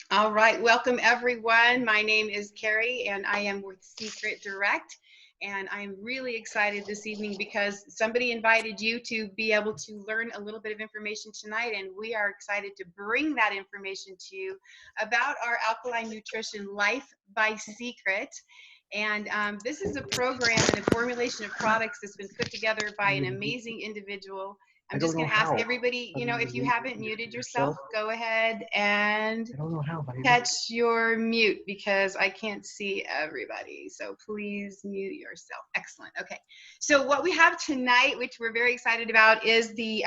All right, welcome everyone. My name is Carrie and I am with Seacret Direct. And I'm really excited this evening because somebody invited you to be able to learn a little bit of information tonight. And we are excited to bring that information to you about our Alkaline Nutrition Life by Seacret. And this is a program and a formulation of products that's been put together by an amazing individual. I I'm don't just know going to ask how. everybody, if you haven't muted yourself, go ahead and I don't know how, but I know. catch your mute because I can't see everybody. So please mute yourself. Excellent. Okay. So what we have tonight, which we're very excited about, is the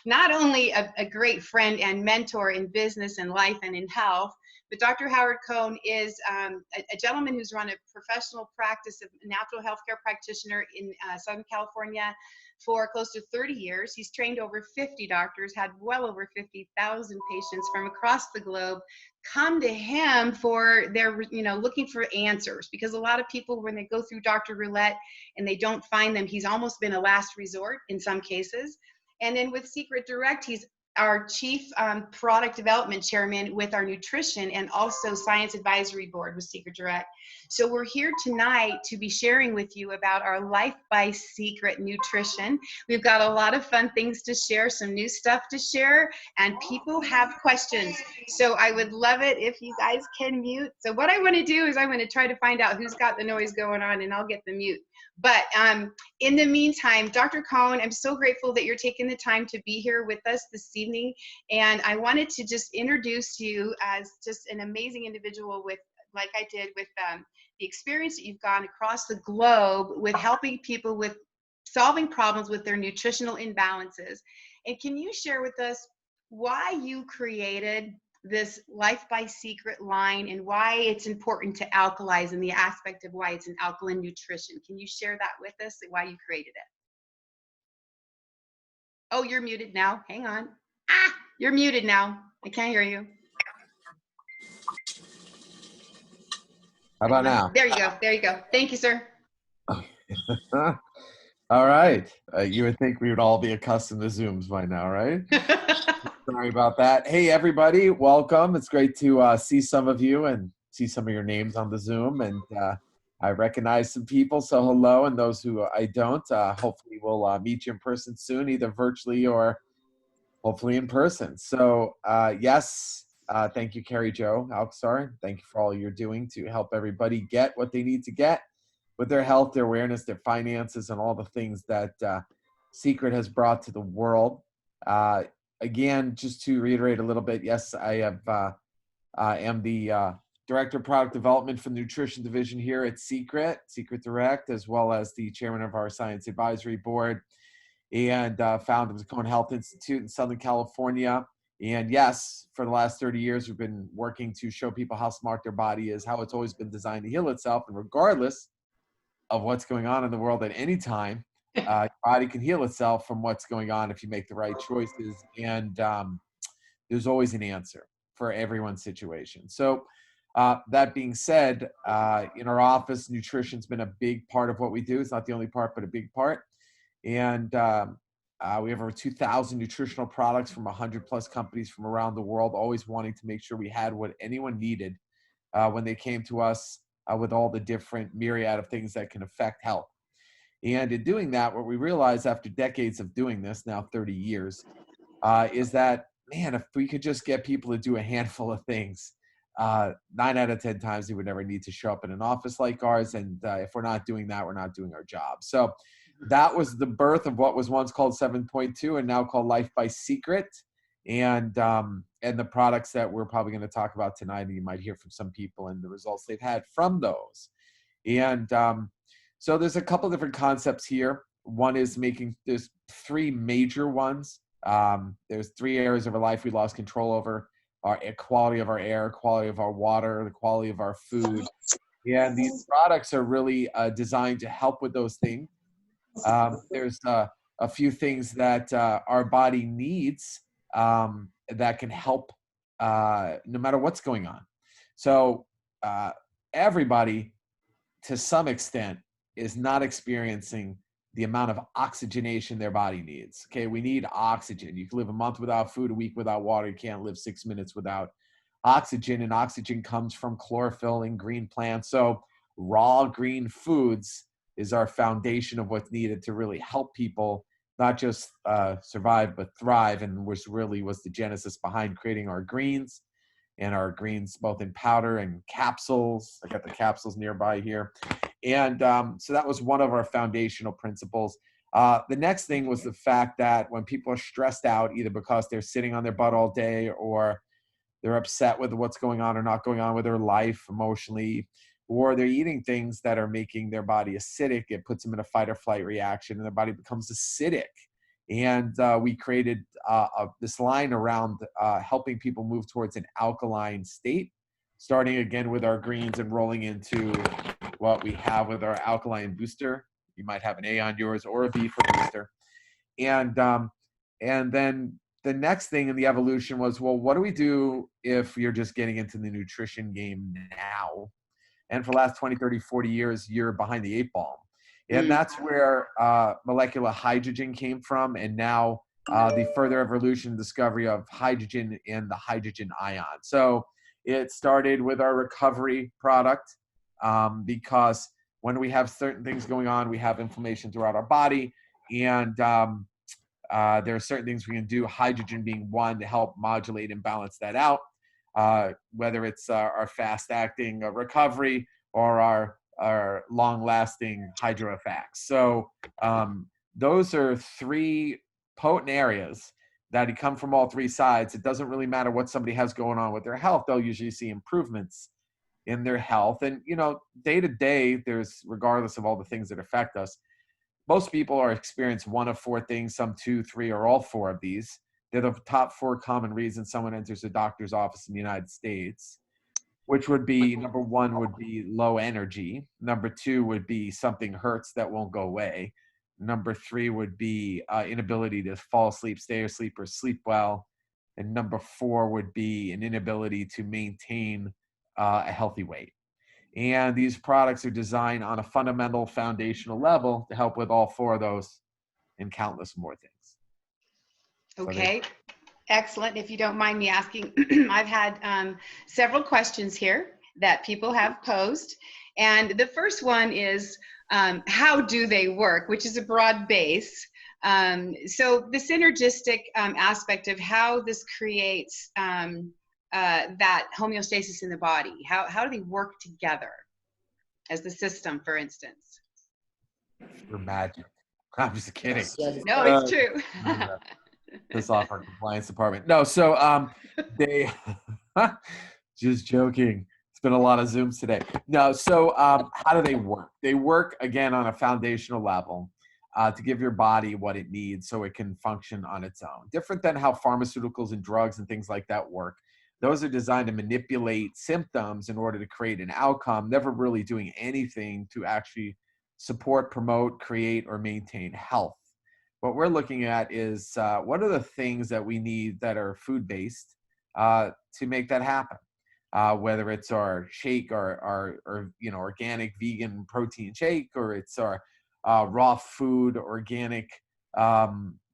not only a great friend and mentor in business and life and in health, but Dr. Howard Cohn is a gentleman who's run a professional practice of natural healthcare practitioner in Southern California for close to 30 years. He's trained over 50 doctors, had well over 50,000 patients from across the globe come to him for their, looking for answers, because a lot of people, when they go through Dr. Roulette and they don't find them, he's almost been a last resort in some cases. And then with Seacret Direct, he's our chief product development chairman with our nutrition and also science advisory board with Seacret Direct. So we're here tonight to be sharing with you about our Life by Seacret nutrition. We've got a lot of fun things to share, some new stuff to share, and people have questions. So I would love it if you guys can mute. So what I want to do is I'm going to try to find out who's got the noise going on, and I'll get the mute. But in the meantime, Dr. Cohn, I'm so grateful that you're taking the time to be here with us this evening. And I wanted to just introduce you as just an amazing individual with, like I did with the experience that you've gone across the globe with helping people with solving problems with their nutritional imbalances. And can you share with us why you created this Life by Seacret line and why it's important to alkalize and the aspect of why it's an alkaline nutrition? Can you share that with us, why you created it? Oh, you're muted now. Hang on. You're muted now. I can't hear you. How about now? There you go. There you go. Thank you, sir. All right. You would think we would all be accustomed to Zooms by now, right? Sorry about that. Hey, everybody. Welcome. It's great to see some of you and see some of your names on the Zoom. And I recognize some people, so hello. And those who I don't, hopefully we'll meet you in person soon, either virtually or hopefully in person. So yes, thank you, Carrie Jo Alkstar. Thank you for all you're doing to help everybody get what they need to get with their health, their awareness, their finances, and all the things that Seacret has brought to the world. Again, just to reiterate a little bit, yes, I am the Director of Product Development for the Nutrition Division here at Seacret Direct, as well as the Chairman of our Science Advisory Board and founder of the Cohn Health Institute in Southern California. And yes, for the last 30 years, we've been working to show people how smart their body is, how it's always been designed to heal itself, and regardless of what's going on in the world at any time, your body can heal itself from what's going on if you make the right choices. And there's always an answer for everyone's situation. So that being said, in our office, nutrition's been a big part of what we do. It's not the only part, but a big part. And we have over 2,000 nutritional products from 100 plus companies from around the world, always wanting to make sure we had what anyone needed when they came to us with all the different myriad of things that can affect health. And in doing that, what we realized after decades of doing this, now 30 years, is that, man, if we could just get people to do a handful of things, 9 out of 10 times they would never need to show up in an office like ours. And if we're not doing that, we're not doing our job. So that was the birth of what was once called 7.2 and now called Life by Seacret. And the products that we're probably going to talk about tonight, and you might hear from some people and the results they've had from those. And so there's a couple different concepts here. One is there's 3 major ones. There's 3 areas of our life we lost control over: our quality of our air, quality of our water, the quality of our food. And these products are really designed to help with those things. There's a few things that our body needs that can help no matter what's going on. So everybody, to some extent, is not experiencing the amount of oxygenation their body needs. Okay, we need oxygen. You can live a month without food, a week without water. You can't live 6 minutes without oxygen, and oxygen comes from chlorophyll in green plants. So raw green foods is our foundation of what's needed to really help people not just survive, but thrive, and was the genesis behind creating our greens, and our greens both in powder and capsules. I got the capsules nearby here. And so that was one of our foundational principles. The next thing was the fact that when people are stressed out, either because they're sitting on their butt all day, or they're upset with what's going on or not going on with their life emotionally, or they're eating things that are making their body acidic, it puts them in a fight or flight reaction, and their body becomes acidic. And we created this line around helping people move towards an alkaline state, starting again with our greens and rolling into what we have with our alkaline booster. You might have an A on yours or a B for booster. And then the next thing in the evolution was, well, what do we do if you're just getting into the nutrition game now? And for the last 20, 30, 40 years, you're behind the 8 ball. And that's where molecular hydrogen came from. And now the further evolution and discovery of hydrogen and the hydrogen ion. So it started with our recovery product because when we have certain things going on, we have inflammation throughout our body. And there are certain things we can do, hydrogen being one, to help modulate and balance that out, whether it's our fast-acting recovery or our long-lasting hydro effects. So those are 3 potent areas that come from all 3 sides. It doesn't really matter what somebody has going on with their health. They'll usually see improvements in their health. And, day to day, there's, regardless of all the things that affect us, most people are experiencing 1 of 4 things, some 2, 3, or all 4 of these. They're the top 4 common reasons someone enters a doctor's office in the United States, which would be, number 1 would be low energy. Number 2 would be something hurts that won't go away. Number 3 would be inability to fall asleep, stay asleep, or sleep well. And number 4 would be an inability to maintain a healthy weight. And these products are designed on a fundamental foundational level to help with all 4 of those and countless more things. Okay. Excellent. If you don't mind me asking, I've had several questions here that people have posed. And the first one is, how do they work, which is a broad base. So the synergistic aspect of how this creates that homeostasis in the body, how do they work together as the system, for instance? For magic. I'm just kidding. No, it's true. Piss off our compliance department. No, so they just joking. It's been a lot of Zooms today. No, so how do they work? They work again on a foundational level to give your body what it needs so it can function on its own. Different than how pharmaceuticals and drugs and things like that work. Those are designed to manipulate symptoms in order to create an outcome, never really doing anything to actually support, promote, create, or maintain health. What we're looking at is what are the things that we need that are food-based to make that happen? Whether it's our shake, our organic vegan protein shake, or it's our raw food organic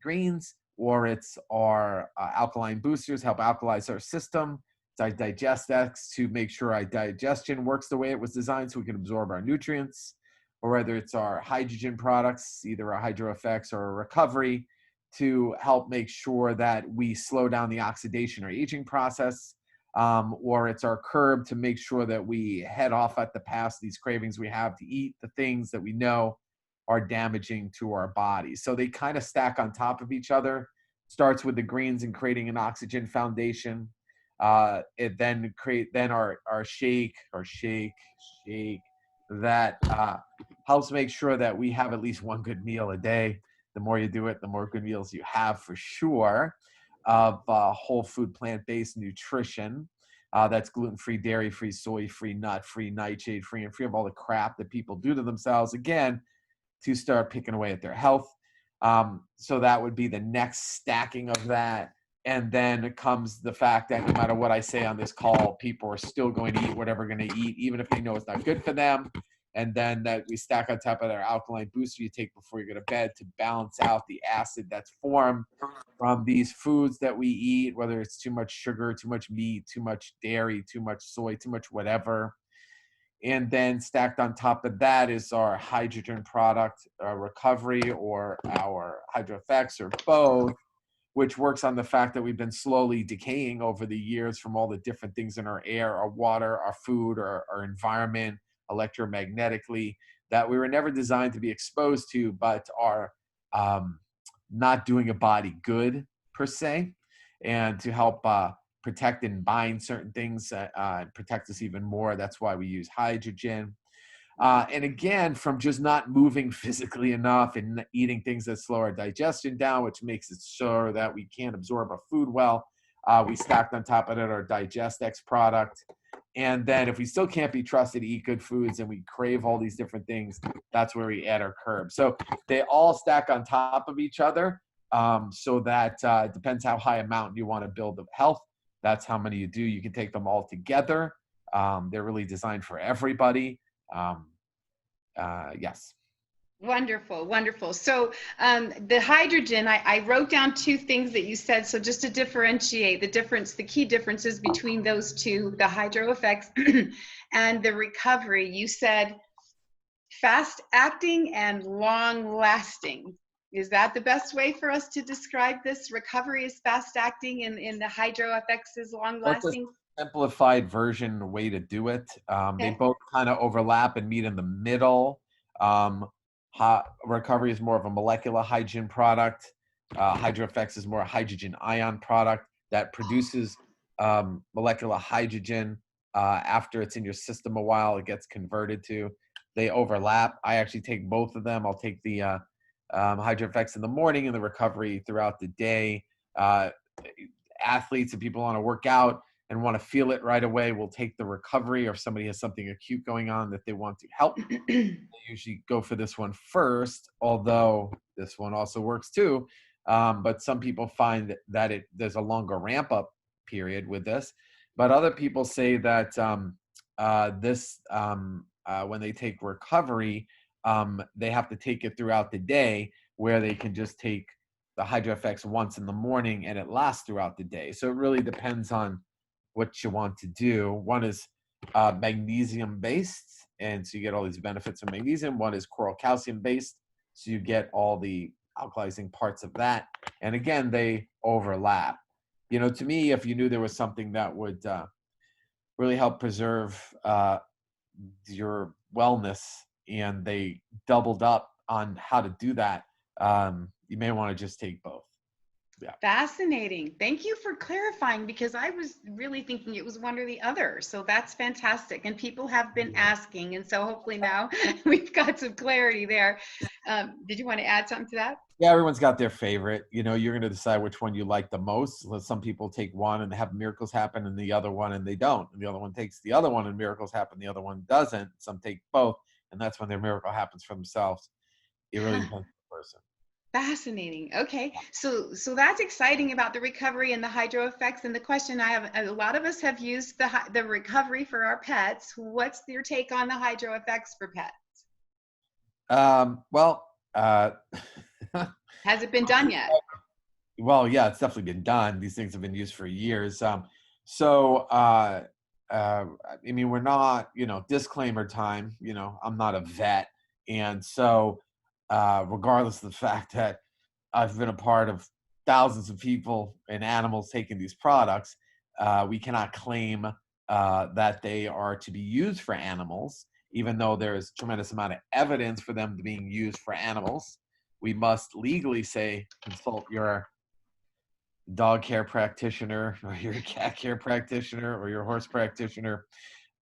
greens, or it's our alkaline boosters, help alkalize our system. It's our digestex to make sure our digestion works the way it was designed so we can absorb our nutrients. Or whether it's our hydrogen products, either our hydro effects or a recovery, to help make sure that we slow down the oxidation or aging process, or it's our curb to make sure that we head off at the pass these cravings we have to eat the things that we know are damaging to our bodies. So they kind of stack on top of each other. Starts with the greens and creating an oxygen foundation. It then our shake that helps make sure that we have at least 1 good meal a day. The more you do it, the more good meals you have for sure, of whole food, plant-based nutrition. That's gluten-free, dairy-free, soy-free, nut-free, nightshade-free, and free of all the crap that people do to themselves, again, to start picking away at their health. So that would be the next stacking of that. And then comes the fact that no matter what I say on this call, people are still going to eat whatever they're going to eat, even if they know it's not good for them. And then that we stack on top of our alkaline booster you take before you go to bed to balance out the acid that's formed from these foods that we eat, whether it's too much sugar, too much meat, too much dairy, too much soy, too much whatever. And then stacked on top of that is our hydrogen product, recovery, or our HydroFX, or both, which works on the fact that we've been slowly decaying over the years from all the different things in our air, our water, our food, our environment, electromagnetically, that we were never designed to be exposed to, but are not doing a body good per se, and to help protect and bind certain things, protect us even more. That's why we use hydrogen. And again, from just not moving physically enough and eating things that slow our digestion down, which makes it so that we can't absorb our food well, we stacked on top of it our DigestX product. And then if we still can't be trusted to eat good foods and we crave all these different things, that's where we add our curb. So they all stack on top of each other. So that depends how high a mountain you want to build of health. That's how many you do. You can take them all together. They're really designed for everybody. Yes. Wonderful, wonderful. So the hydrogen, I wrote down two things that you said. So just to differentiate the key differences between those two, the HydroFX and the recovery, you said fast acting and long lasting. Is that the best way for us to describe this? Recovery is fast acting and the HydroFX is long lasting? Simplified version way to do it. They both kind of overlap and meet in the middle. Recovery is more of a molecular hydrogen product. HydroFX is more a hydrogen ion product that produces molecular hydrogen after it's in your system a while. It gets converted to. They overlap. I actually take both of them. I'll take the HydroFX in the morning and the recovery throughout the day. Athletes and people want to work out and want to feel it right away will take the recovery, or if somebody has something acute going on that they want to help, they usually go for this one first, although this one also works too. But some people find that there's a longer ramp up period with this. But other people say that when they take recovery, they have to take it throughout the day, where they can just take the HydroFX once in the morning and it lasts throughout the day. So it really depends on what you want to do. One is magnesium based, and so you get all these benefits of magnesium. One is coral calcium based, so you get all the alkalizing parts of that. And again, they overlap. You know, to me, if you knew there was something that would really help preserve your wellness, and they doubled up on how to do that, you may want to just take both. Yeah. Fascinating. Thank you for clarifying, because I was really thinking it was one or the other. So that's fantastic. And people have been asking. And so hopefully now we've got some clarity there. Did you want to add something to that? Yeah, everyone's got their favorite. You know, you're going to decide which one you like the most. Some people take one and have miracles happen, and the other one and they don't. And the other one takes the other one and miracles happen. The other one doesn't. Some take both, and that's when their miracle happens for themselves. It really depends on the person. Fascinating. Okay. So that's exciting about the recovery and the HydroFX. And the question I have, a lot of us have used the recovery for our pets. What's your take on the HydroFX for pets? Has it been done yet? Well, yeah, it's definitely been done. These things have been used for years. I mean, we're not, disclaimer time, I'm not a vet. And so, regardless of the fact that I've been a part of thousands of people and animals taking these products, we cannot claim that they are to be used for animals, even though there's tremendous amount of evidence for them being used for animals. We must legally say, consult your dog care practitioner, or your cat care practitioner, or your horse practitioner.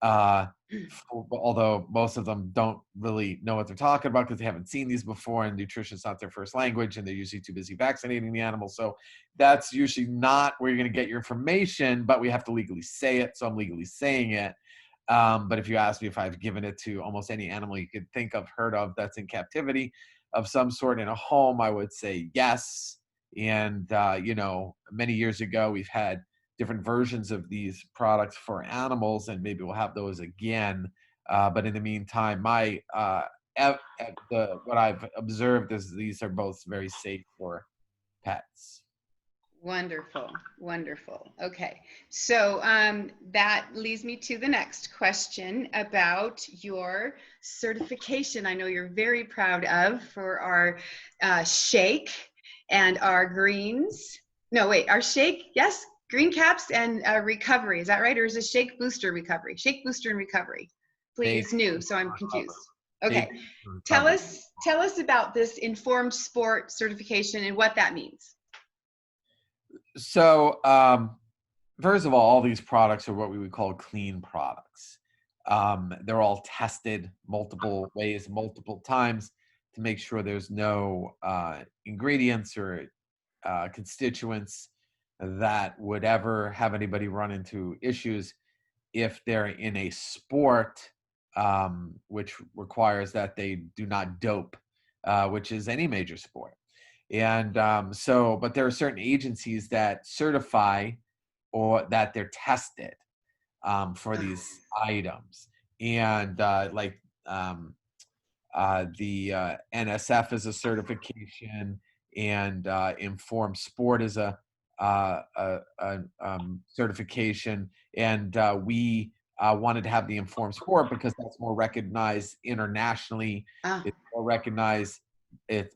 Although most of them don't really know what they're talking about because they haven't seen these before, and nutrition's not their first language, and they're usually too busy vaccinating the animals. So that's usually not where you're going to get your information, but we have to legally say it. So I'm legally saying it. But if you ask me if I've given it to almost any animal you could think of, heard of, that's in captivity of some sort in a home, I would say yes. And, many years ago, we've had different versions of these products for animals, and maybe we'll have those again. But in the meantime, what I've observed is these are both very safe for pets. Wonderful, wonderful. Okay, so that leads me to the next question about your certification. I know you're very proud of for our shake and our greens. No, wait, our shake, yes, green caps and recovery. Is that right? Or is it shake booster recovery? Shake booster and recovery. They It's new, so I'm confused. Okay, tell recover. us about this informed sport certification and what that means. So, first of all these products are what we would call clean products. They're all tested multiple ways, multiple times to make sure there's no ingredients or constituents that would ever have anybody run into issues if they're in a sport, which requires that they do not dope, which is any major sport. And but there are certain agencies that certify or that they're tested for these items. And the NSF is a certification, and Informed Sport is a certification. And we wanted to have the Informed Sport because that's more recognized internationally. It's more recognized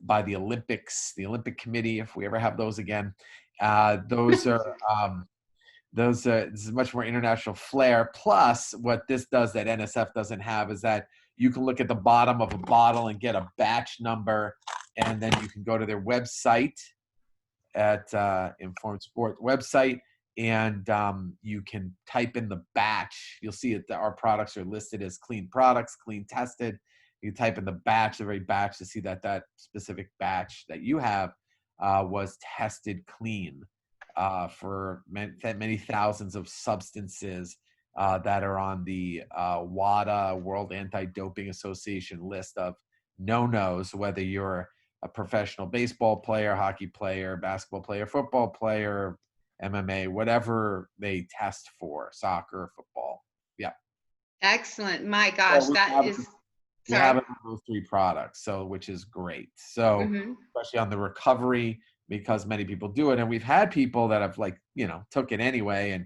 by the Olympics, the Olympic Committee, if we ever have those again. Those are this is much more international flair. Plus, what this does that NSF doesn't have is that you can look at the bottom of a bottle and get a batch number, and then you can go to their website at Informed Sport website, and you can type in the batch. You'll see that our products are listed as clean products, clean tested. You type in the batch, the very batch, to see that that specific batch that you have was tested clean for many thousands of substances that are on the WADA, World Anti-Doping Association list of no-nos, whether you're a professional baseball player, hockey player, basketball player, football player, MMA, whatever they test for, soccer, football. Yeah. Excellent. My gosh, we have those three products, so which is great. So especially on the recovery, because many people do it, and we've had people that have took it anyway.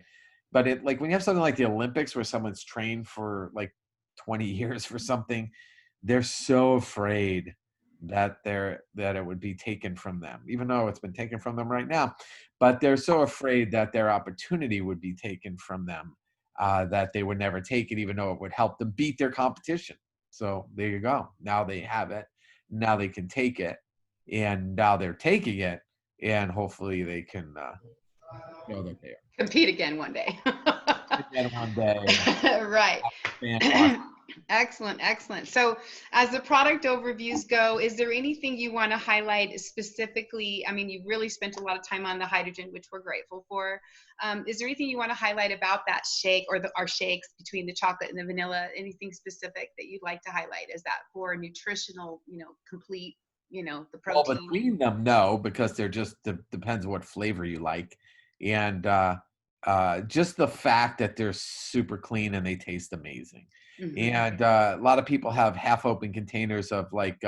But it, like, when you have something like the Olympics where someone's trained for like 20 years for something, they're so afraid that it would be taken from them, even though it's been taken from them right now. But they're so afraid that their opportunity would be taken from them that they would never take it, even though it would help them beat their competition. So there you go. Now they have it. Now they can take it, and now they're taking it, and hopefully they can know that they are. Compete again one day. Again one day. Right. Excellent, excellent. So as the product overviews go, is there anything you want to highlight specifically? I mean, you've really spent a lot of time on the hydrogen, which we're grateful for. Is there anything you want to highlight about that shake or our shakes between the chocolate and the vanilla? Anything specific that you'd like to highlight? Is that for nutritional, complete, the protein? Well, between them, no, because they're just depends what flavor you like. And just the fact that they're super clean and they taste amazing. And a lot of people have half-open containers of like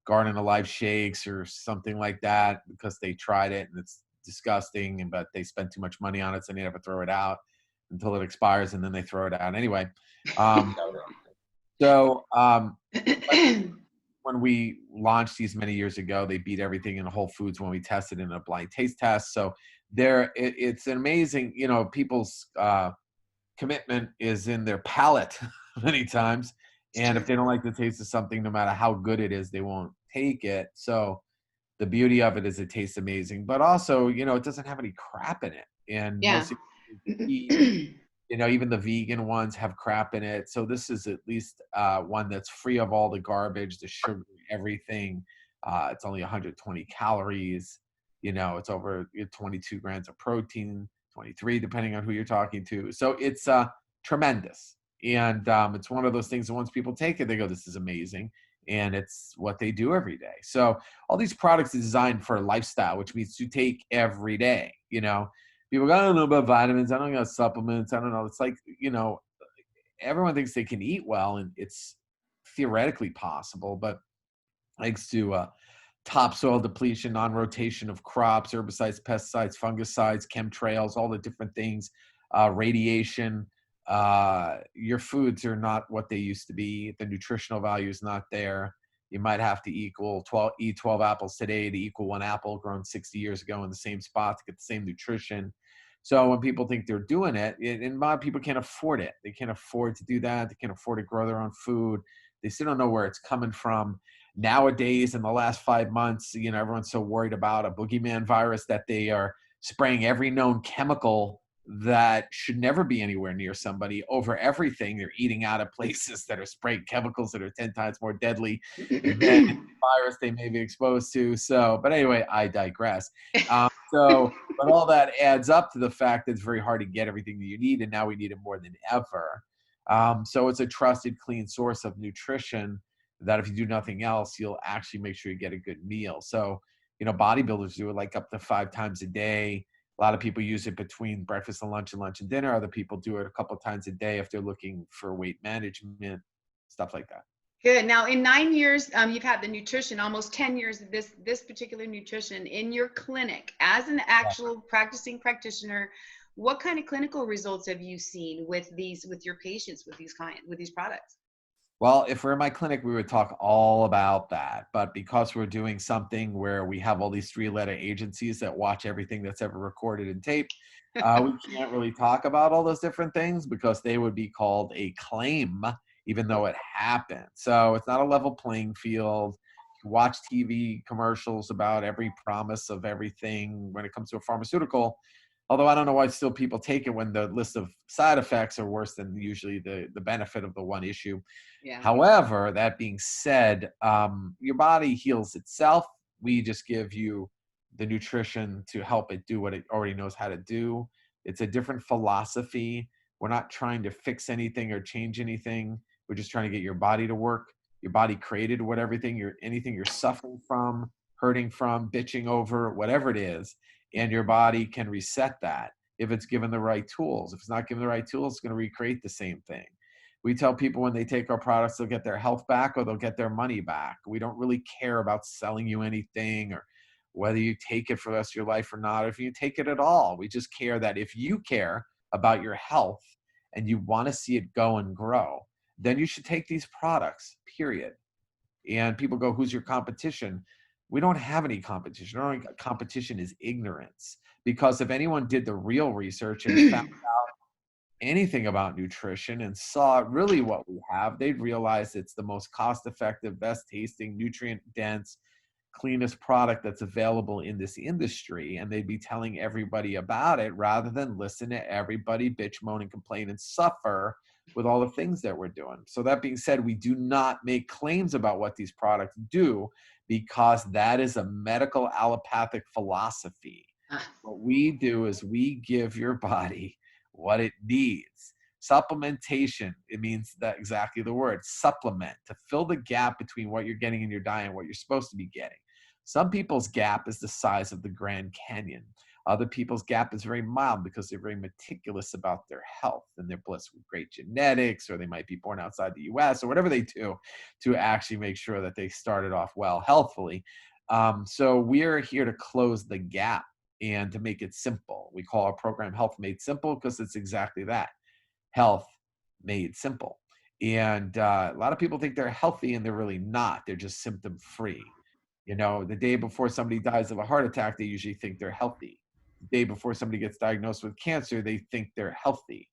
Garden Alive shakes or something like that because they tried it and it's disgusting, but they spent too much money on it, so they never throw it out until it expires, and then they throw it out anyway. When we launched these many years ago, they beat everything in Whole Foods when we tested in a blind taste test. So it's amazing, people's commitment is in their palate many times. And if they don't like the taste of something, no matter how good it is, they won't take it. So the beauty of it is it tastes amazing, but also, it doesn't have any crap in it. And most even the vegan ones have crap in it. So this is at least one that's free of all the garbage, the sugar, everything. It's only 120 calories. It's over 22 grams of protein, 23, depending on who you're talking to. So it's tremendous. And it's one of those things that once people take it, they go, this is amazing. And it's what they do every day. So all these products are designed for a lifestyle, which means to take every day. People go, I don't know about vitamins. I don't know about supplements. I don't know. It's like, everyone thinks they can eat well, and it's theoretically possible, but thanks to topsoil depletion, non-rotation of crops, herbicides, pesticides, fungicides, chemtrails, all the different things, radiation, your foods are not what they used to be. The nutritional value is not there. You might have to eat 12 apples today to equal 1 apple grown 60 years ago in the same spot to get the same nutrition. So when people think they're doing it, and a lot of people can't afford it. They can't afford to do that. They can't afford to grow their own food. They still don't know where it's coming from. Nowadays, in the last 5 months, everyone's so worried about a boogeyman virus that they are spraying every known chemical that should never be anywhere near somebody over everything. They're eating out of places that are spraying chemicals that are 10 times more deadly than the virus they may be exposed to. So, but anyway, I digress. But all that adds up to the fact that it's very hard to get everything that you need, and now we need it more than ever. So it's a trusted, clean source of nutrition that if you do nothing else, you'll actually make sure you get a good meal. So, bodybuilders do it like up to 5 times a day. A lot of people use it between breakfast and lunch and dinner. Other people do it a couple of times a day if they're looking for weight management, stuff like that. Good. Now, in 9 years, you've had the nutrition, almost 10 years of this particular nutrition in your clinic as an actual practicing practitioner. What kind of clinical results have you seen with your patients, with these products? Well, if we're in my clinic, we would talk all about that. But because we're doing something where we have all these 3-letter agencies that watch everything that's ever recorded and taped, we can't really talk about all those different things because they would be called a claim, even though it happened. So it's not a level playing field. You watch TV commercials about every promise of everything when it comes to a pharmaceutical. Although I don't know why still people take it when the list of side effects are worse than usually the benefit of the one issue. Yeah. However, that being said, your body heals itself. We just give you the nutrition to help it do what it already knows how to do. It's a different philosophy. We're not trying to fix anything or change anything. We're just trying to get your body to work. Your body created anything you're suffering from, hurting from, bitching over, whatever it is. And your body can reset that if it's given the right tools. If it's not given the right tools, it's going to recreate the same thing. We tell people when they take our products, they'll get their health back or they'll get their money back. We don't really care about selling you anything or whether you take it for the rest of your life or not, or if you take it at all. We just care that if you care about your health and you want to see it go and grow, then you should take these products, period. And people go, who's your competition? We don't have any competition. Our only competition is ignorance. Because if anyone did the real research and found out anything about nutrition and saw really what we have, they'd realize it's the most cost-effective, best-tasting, nutrient-dense, cleanest product that's available in this industry. And they'd be telling everybody about it rather than listen to everybody bitch, moan, and complain and suffer with all the things that we're doing. So that being said, we do not make claims about what these products do because that is a medical allopathic philosophy. What we do is we give your body what it needs. Supplementation, it means that exactly the word, supplement, to fill the gap between what you're getting in your diet and what you're supposed to be getting. Some people's gap is the size of the Grand Canyon. Other people's gap is very mild because they're very meticulous about their health and they're blessed with great genetics, or they might be born outside the US or whatever they do to actually make sure that they started off well healthfully. So we're here to close the gap and to make it simple. We call our program Health Made Simple because it's exactly that. Health made simple. And a lot of people think they're healthy and they're really not. They're just symptom free. The day before somebody dies of a heart attack, they usually think they're healthy. The day before somebody gets diagnosed with cancer, they think they're healthy.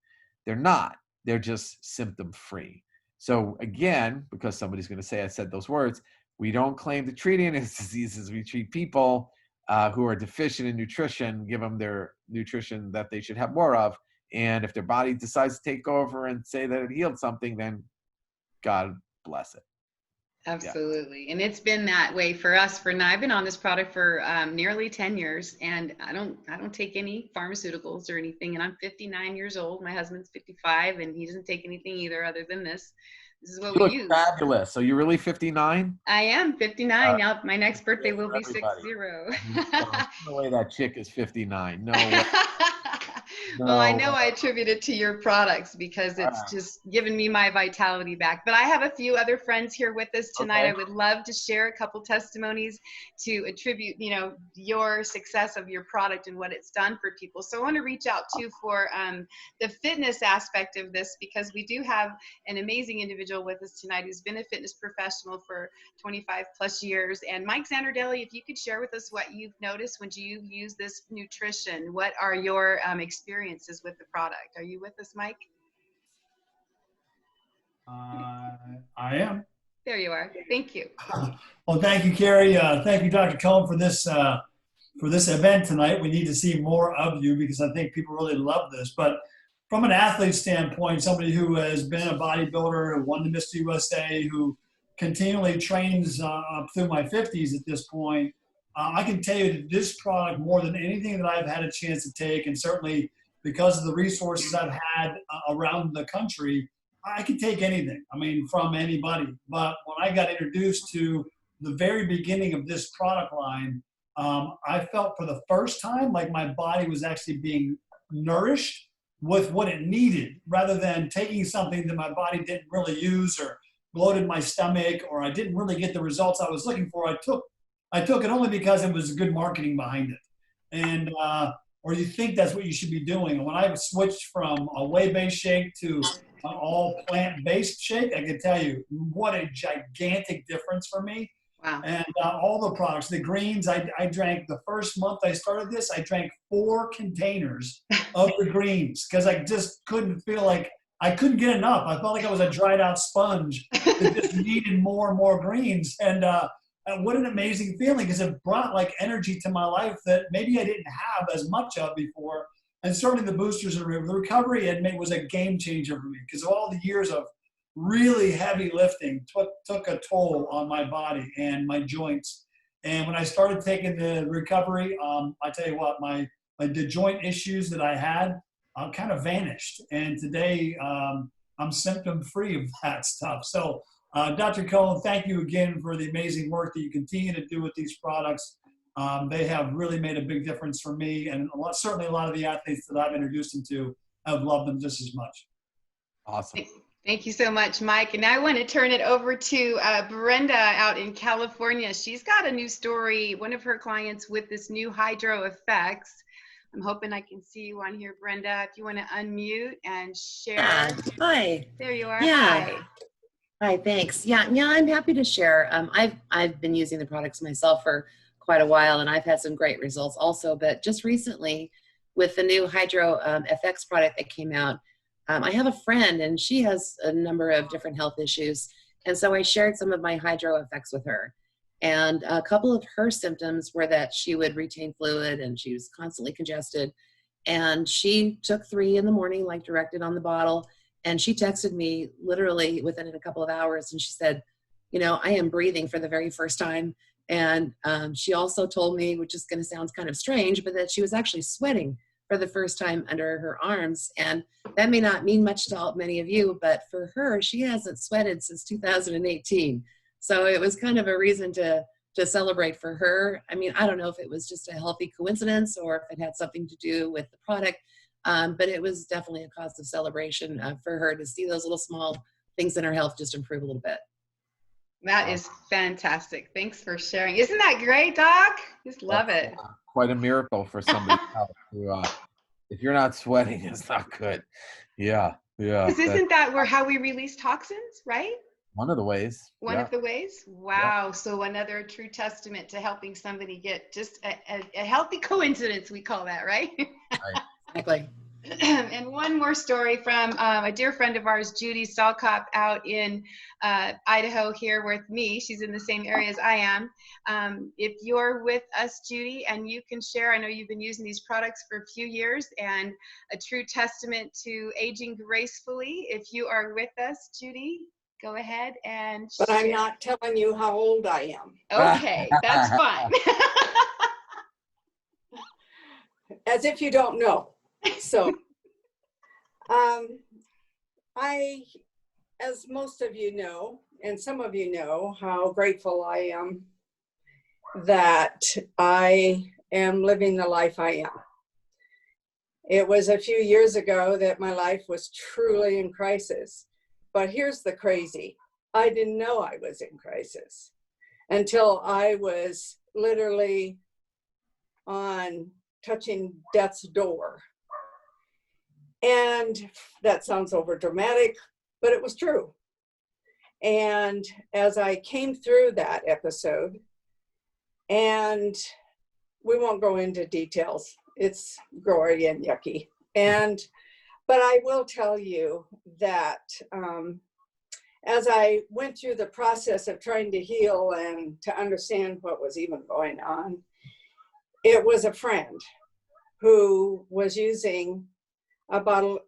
They're not. They're just symptom free. So again, because somebody's going to say I said those words, we don't claim to treat any of these diseases. We treat people who are deficient in nutrition, give them their nutrition that they should have more of. And if their body decides to take over and say that it healed something, then God bless it. Absolutely. Yeah. And it's been that way for us. I've been on this product for nearly 10 years, and I don't take any pharmaceuticals or anything. And I'm 59 years old. My husband's 55, and he doesn't take anything either other than this. This is what we use. Fabulous. So you're really 59? I am 59. Now my next birthday will be 60. No way that chick is 59. No way. Well, I No. know I attribute it to your products because it's just given me my vitality back. But I have a few other friends here with us tonight. Okay. I would love to share a couple testimonies to attribute, your success of your product and what it's done for people. So I want to reach out too for the fitness aspect of this, because we do have an amazing individual with us tonight who's been a fitness professional for 25 plus years. And Mike Zanardelli, if you could share with us what you've noticed when you use this nutrition, what are your experiences with the product? Are you with us, Mike? I am. There you are. Thank you. Well, thank you, Carrie. Thank you, Dr. Cohn, for this event tonight. We need to see more of you because I think people really love this. But from an athlete standpoint, somebody who has been a bodybuilder, who won the Mr. USA, who continually trains up through my 50s at this point, I can tell you that this product, more than anything that I've had a chance to take, and certainly because of the resources I've had around the country, I can take anything, from anybody. But when I got introduced to the very beginning of this product line, I felt for the first time like my body was actually being nourished with what it needed, rather than taking something that my body didn't really use or bloated my stomach, or I didn't really get the results I was looking for. I took it only because it was good marketing behind it. And or you think that's what you should be doing. And when I switched from a whey-based shake to an all plant-based shake, I can tell you what a gigantic difference for me. Wow. And all the products, the greens, I drank the first month I started this, I drank 4 containers of the greens because I just couldn't feel like I couldn't get enough. I felt like I was a dried out sponge that just needed more and more greens. And what an amazing feeling, because it brought like energy to my life that maybe I didn't have as much of before. And certainly the boosters and the recovery was a game changer for me, because all the years of really heavy lifting took a toll on my body and my joints. And when I started taking the recovery, I tell you what, the joint issues that I had kind of vanished. And today I'm symptom free of that stuff. So Dr. Cohn, thank you again for the amazing work that you continue to do with these products. They have really made a big difference for me, and certainly a lot of the athletes that I've introduced them to have loved them just as much. Awesome. Thank you so much, Mike. And now I want to turn it over to Brenda out in California. She's got a new story, one of her clients with this new Hydro Effects. I'm hoping I can see you on here, Brenda. If you want to unmute and share. Hi. There you are. Yeah. Hi. Hi, thanks. Yeah, I'm happy to share. I've been using the products myself for quite a while, and I've had some great results also. But just recently, with the new Hydro FX product that came out, I have a friend, and she has a number of different health issues. And so I shared some of my Hydro FX with her. And a couple of her symptoms were that she would retain fluid, and she was constantly congested. And she took 3 in the morning, like directed on the bottle. And she texted me literally within a couple of hours, and she said, I am breathing for the very first time. And she also told me, which is going to sound kind of strange, but that she was actually sweating for the first time under her arms. And that may not mean much to many of you, but for her, she hasn't sweated since 2018. So it was kind of a reason to celebrate for her. I don't know if it was just a healthy coincidence or if it had something to do with the product. But it was definitely a cause of celebration for her to see those little small things in her health just improve a little bit. That is fantastic. Thanks for sharing. Isn't that great, Doc? Just love it. Quite a miracle for somebody else who, if you're not sweating, it's not good. Yeah. Because isn't that how we release toxins, right? One of the ways. One of the ways? Wow. Yeah. So another true testament to helping somebody get just a healthy coincidence, we call that, right? Right. Exactly. And one more story from a dear friend of ours, Judy Salkop, out in Idaho here with me. She's in the same area as I am. If you're with us, Judy, and you can share, I know you've been using these products for a few years, and a true testament to aging gracefully. If you are with us, Judy, go ahead and But share. I'm not telling you how old I am. Okay, that's fine. As if you don't know. So, as most of you know, and some of you know, how grateful I am that I am living the life I am. It was a few years ago that my life was truly in crisis. But here's the crazy. I didn't know I was in crisis until I was literally on touching death's door. And that sounds over dramatic, but it was true. And as I came through that episode, and we won't go into details, it's gory and yucky. But I will tell you that as I went through the process of trying to heal and to understand what was even going on, it was a friend who was using a bottle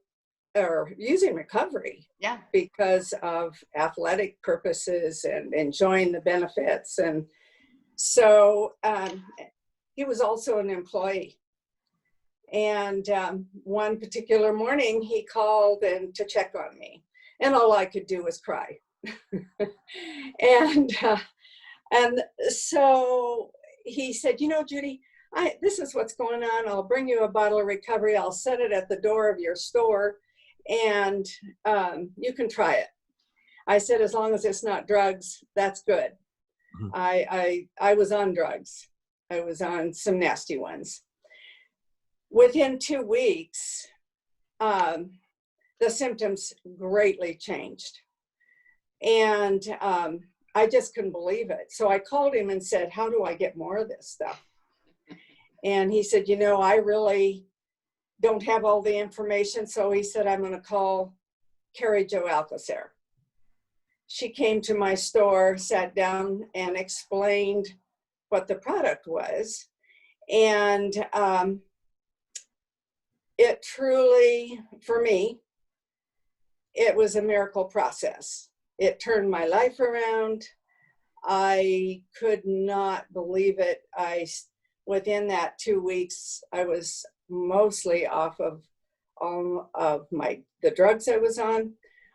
or using recovery because of athletic purposes and enjoying the benefits. And so he was also an employee. And one particular morning he called and to check on me, and all I could do was cry. and so he said, you know, Judy, this is what's going on. I'll bring you a bottle of recovery. I'll set it at the door of your store, and you can try it. I said, as long as it's not drugs, that's good. Mm-hmm. I was on drugs. I was on some nasty ones. Within 2 weeks, the symptoms greatly changed. And I just couldn't believe it. So I called him and said, how do I get more of this stuff? And he said, you know, I really don't have all the information. So he said, I'm going to call Carrie Jo Alcacer. She came to my store, sat down, and explained what the product was. And it truly, for me, it was a miracle process. It turned my life around. I could not believe it. Within that 2 weeks, I was mostly off of all of the drugs I was on.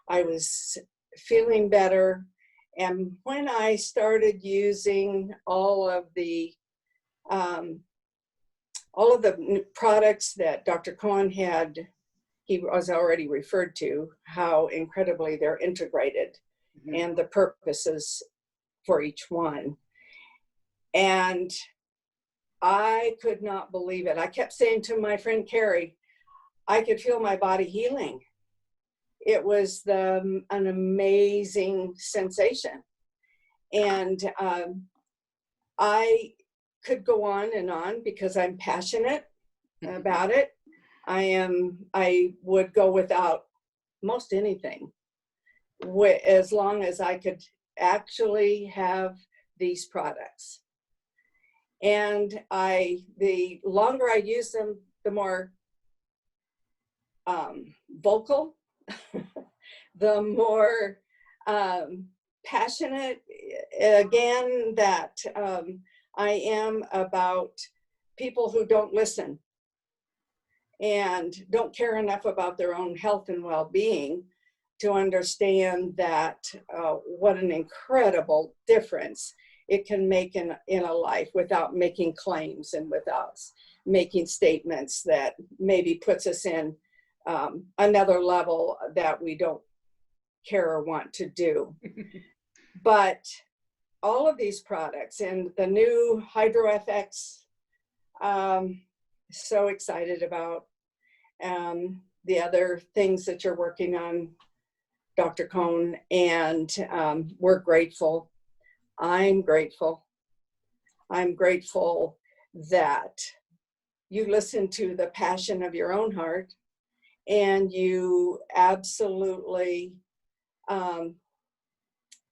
I was feeling better. And when I started using all of the products that Dr. Cohn he was already referred to, how incredibly they're integrated, mm-hmm. and the purposes for each one. And I could not believe it. I kept saying to my friend Carrie, I could feel my body healing. It was an amazing sensation. And I could go on and on because I'm passionate about it. I would go without most anything as long as I could actually have these products. And the longer I use them, the more vocal, the more passionate again that I am about people who don't listen and don't care enough about their own health and well-being to understand that what an incredible difference it can make in a life without making claims and without making statements that maybe puts us in another level that we don't care or want to do. But all of these products and the new Hydro FX, so excited about. The other things that you're working on, Dr. Cohn, and we're grateful. I'm grateful. I'm grateful that you listen to the passion of your own heart, and you absolutely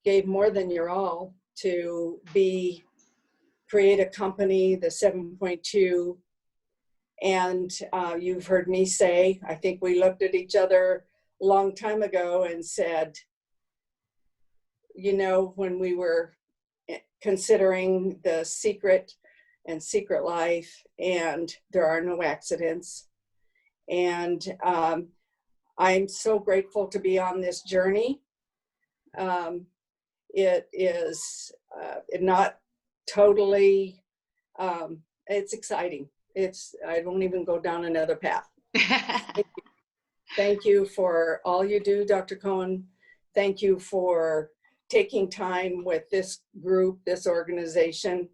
gave more than your all to create a company, the 7.2. And you've heard me say, I think we looked at each other a long time ago and said, you know, when we were considering the Seacret and Seacret Life, and there are no accidents. And I'm so grateful to be on this journey. It is not totally, it's exciting. I won't even go down another path. Thank you for all you do, Dr. Cohn. Thank you for taking time with this group, this organization.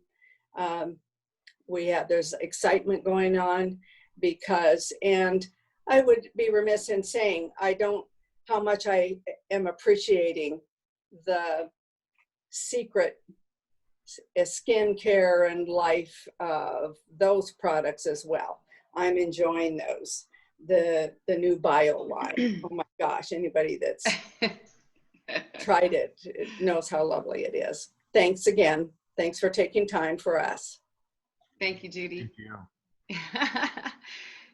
There's excitement going on because, and I would be remiss in saying, how much I am appreciating the Seacret skincare and life of those products as well. I'm enjoying those. The new bio line. Oh my gosh, anybody that's tried it knows how lovely it is. Thanks again. Thanks for taking time for us. Thank you, Judy. Thank you.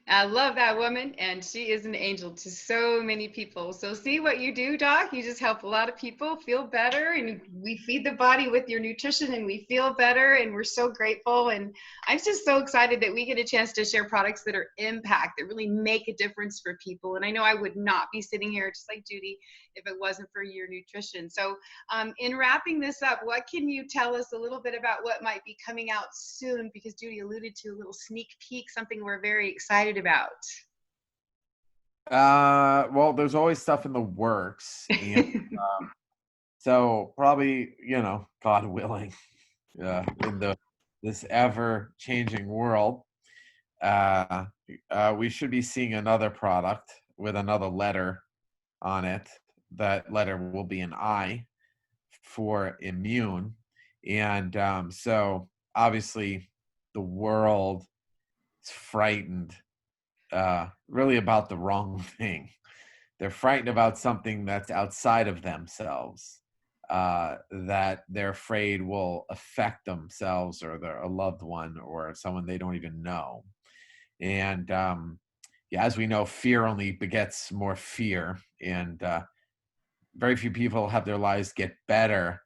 I love that woman, and she is an angel to so many people. So see what you do, Doc. You just help a lot of people feel better, and we feed the body with your nutrition, and we feel better, and we're so grateful. And I'm just so excited that we get a chance to share products that are impact, that really make a difference for people. And I know I would not be sitting here just like Judy if it wasn't for your nutrition. So in wrapping this up, what can you tell us a little bit about what might be coming out soon? Because Judy alluded to a little sneak peek, something we're very excited about. Well, there's always stuff in the works, and so probably, God willing, in this ever-changing world, we should be seeing another product with another letter on it. That letter will be an I for immune, and so obviously the world is frightened really about the wrong thing. They're frightened about something that's outside of themselves, that they're afraid will affect themselves or a loved one or someone they don't even know. And as we know, fear only begets more fear, and very few people have their lives get better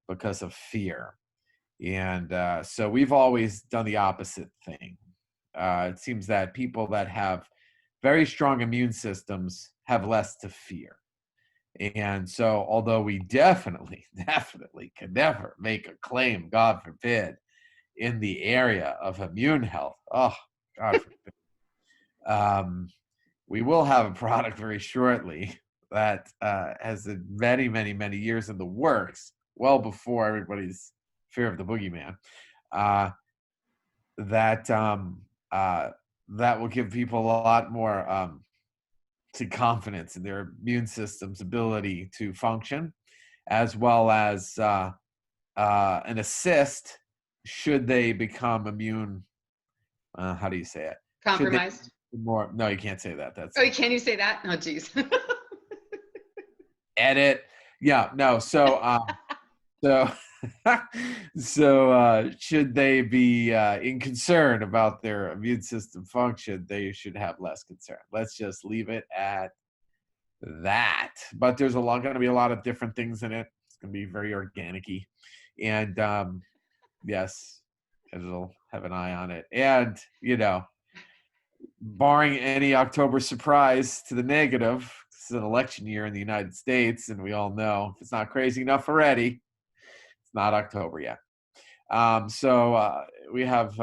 because of fear. And so we've always done the opposite thing. It seems that people that have very strong immune systems have less to fear. And so although we definitely can never make a claim, God forbid, in the area of immune health, oh, God forbid, we will have a product very shortly that has many, many, many years in the works, well before everybody's fear of the boogeyman, that will give people a lot more confidence in their immune system's ability to function, as well as an assist should they become immune. How do you say it? Compromised. No, you can't say that. Can you say that? Oh, geez. Edit. Yeah. No. So. So should they be in concern about their immune system function, they should have less concern. Let's just leave it at that. But there's going to be a lot of different things in it. It's going to be very organic-y. And yes, it'll have an eye on it. And, barring any October surprise to the negative, this is an election year in the United States, and we all know if it's not crazy enough already, it's not October yet. So we have,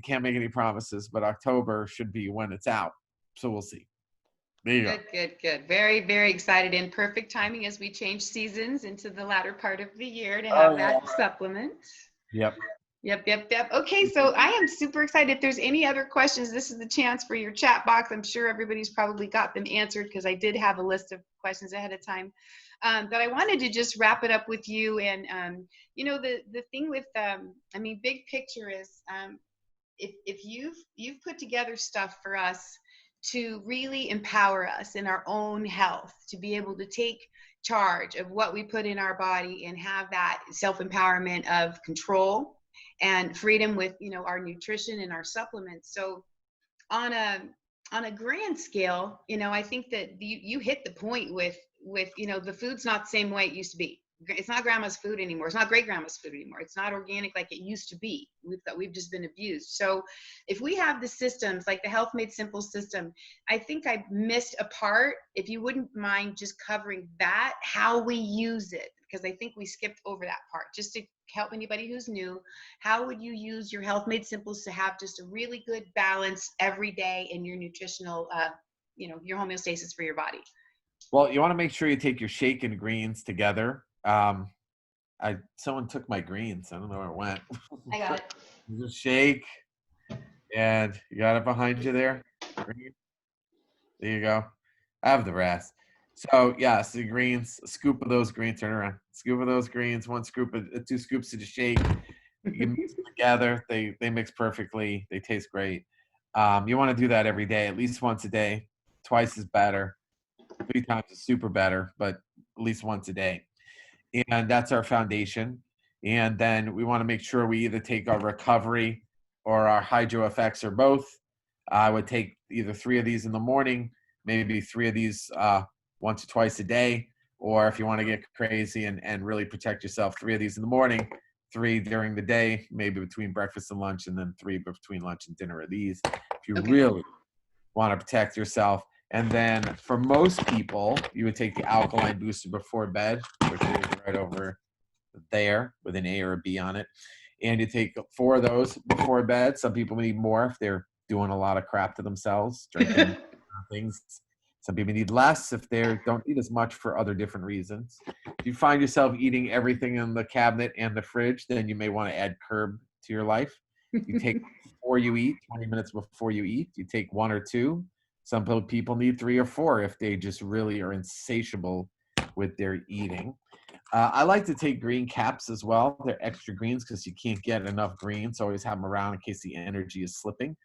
can't make any promises, but October should be when it's out. So we'll see. There you go. Good. Very, very excited, and perfect timing as we change seasons into the latter part of the year to have that supplement. Yep. Okay, so I am super excited. If there's any other questions, this is the chance for your chat box. I'm sure everybody's probably got them answered because I did have a list of questions ahead of time. But I wanted to just wrap it up with you. And, the thing with, big picture is if you've put together stuff for us to really empower us in our own health, to be able to take charge of what we put in our body and have that self-empowerment of control and freedom with, our nutrition and our supplements. So on a grand scale, I think that you hit the point with, the food's not the same way it used to be. It's not grandma's food anymore. It's not great grandma's food anymore. It's not organic like it used to be. We've just been abused. So if we have the systems like the Health Made Simple system, I think I missed a part. If you wouldn't mind just covering that, how we use it, because I think we skipped over that part. Just to help anybody who's new, how would you use your Health Made Simples to have just a really good balance every day in your nutritional, your homeostasis for your body? Well, you want to make sure you take your shake and greens together. Someone took my greens. I don't know where it went. I got it. Just shake, and you got it behind you there. There you go. I have the rest. So yes, the greens, a scoop of those greens, turn around. Scoop of those greens, 1 scoop, 2 scoops of the shake. You mix them together. They mix perfectly. They taste great. You want to do that every day, at least once a day. Twice is better. 3 times is super better, but at least once a day. And that's our foundation. And then we want to make sure we either take our recovery or our hydro effects or both. I would take either 3 of these in the morning, maybe 3 of these once or twice a day, or if you want to get crazy and really protect yourself, 3 of these in the morning, 3 during the day, maybe between breakfast and lunch, and then 3 between lunch and dinner of these. If you really want to protect yourself. And then for most people, you would take the alkaline booster before bed, which is right over there with an A or a B on it. And you take 4 of those before bed. Some people need more if they're doing a lot of crap to themselves, drinking things. Some people need less if they don't eat as much for other different reasons. If you find yourself eating everything in the cabinet and the fridge, then you may want to add curb to your life. You take before you eat, 20 minutes before you eat. You take 1 or 2. Some people need 3 or 4 if they just really are insatiable with their eating. I like to take green caps as well. They're extra greens because you can't get enough greens. So always have them around in case the energy is slipping.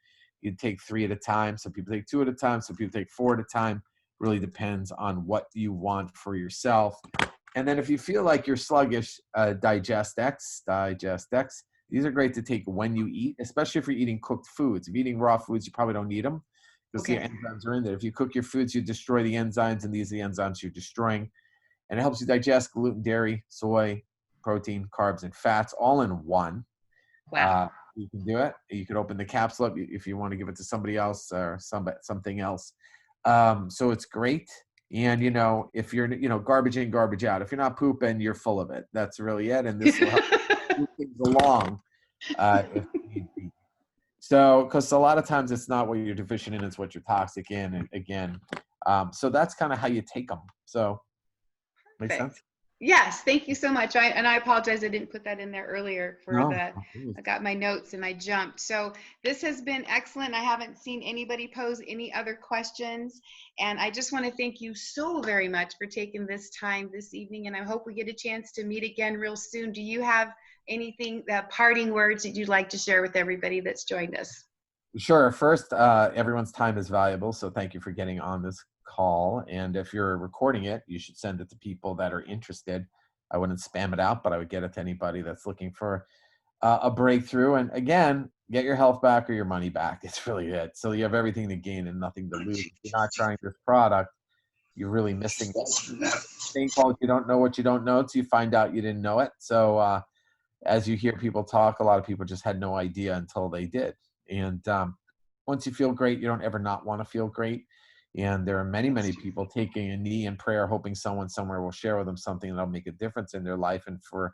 You take 3 at a time. Some people take 2 at a time. Some people take 4 at a time. Really depends on what you want for yourself. And then if you feel like you're sluggish, Digest X. These are great to take when you eat, especially if you're eating cooked foods. If you're eating raw foods, you probably don't need them because the enzymes are in there. If you cook your foods, you destroy the enzymes, and these are the enzymes you're destroying. And it helps you digest gluten, dairy, soy, protein, carbs, and fats all in one. Wow. You can do it. You can open the capsule up if you want to give it to somebody else or something else. So it's great. And, if you're, garbage in, garbage out. If you're not pooping, you're full of it. That's really it. And this will help move things along if need be. So, because a lot of times it's not what you're deficient in, it's what you're toxic in. And again, so that's kind of how you take them. So, make sense? Yes, thank you so much. I apologize I didn't put that in there earlier I got my notes and I jumped. So this has been excellent. I haven't seen anybody pose any other questions. And I just want to thank you so very much for taking this time this evening. And I hope we get a chance to meet again real soon. Do you have anything, parting words that you'd like to share with everybody that's joined us? Sure. First, everyone's time is valuable. So thank you for getting on this call. And if you're recording it, you should send it to people that are interested. I wouldn't spam it out, but I would get it to anybody that's looking for a breakthrough. And again, get your health back or your money back. It's really it. So you have everything to gain and nothing to lose. If you're not trying this product, you're really missing it. Thing called you don't know what you don't know till you find out you didn't know it. So as you hear people talk, a lot of people just had no idea until they did. And once you feel great, you don't ever not want to feel great. And there are many, many people taking a knee in prayer, hoping someone somewhere will share with them something that'll make a difference in their life. And for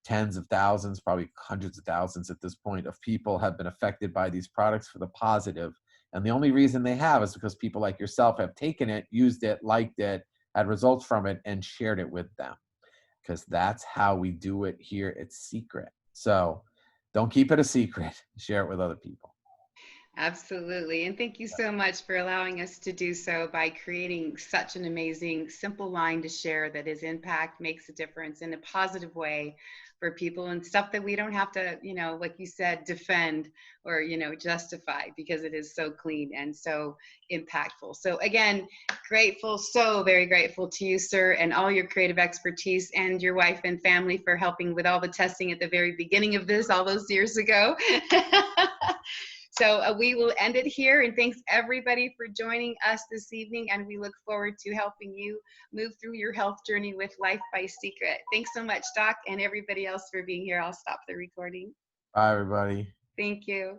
tens of thousands, probably hundreds of thousands at this point, of people have been affected by these products for the positive. And the only reason they have is because people like yourself have taken it, used it, liked it, had results from it, and shared it with them. Because that's how we do it here at Seacret. So don't keep it a secret. Share it with other people. Absolutely. And thank you so much for allowing us to do so by creating such an amazing, simple line to share that is impact, makes a difference in a positive way for people, and stuff that we don't have to, like you said, defend or, justify, because it is so clean and so impactful. So again, grateful, so very grateful to you, sir, and all your creative expertise, and your wife and family for helping with all the testing at the very beginning of this all those years ago. So we will end it here, and thanks everybody for joining us this evening, and we look forward to helping you move through your health journey with Life by Seacret. Thanks so much, Doc, and everybody else for being here. I'll stop the recording. Bye, everybody. Thank you.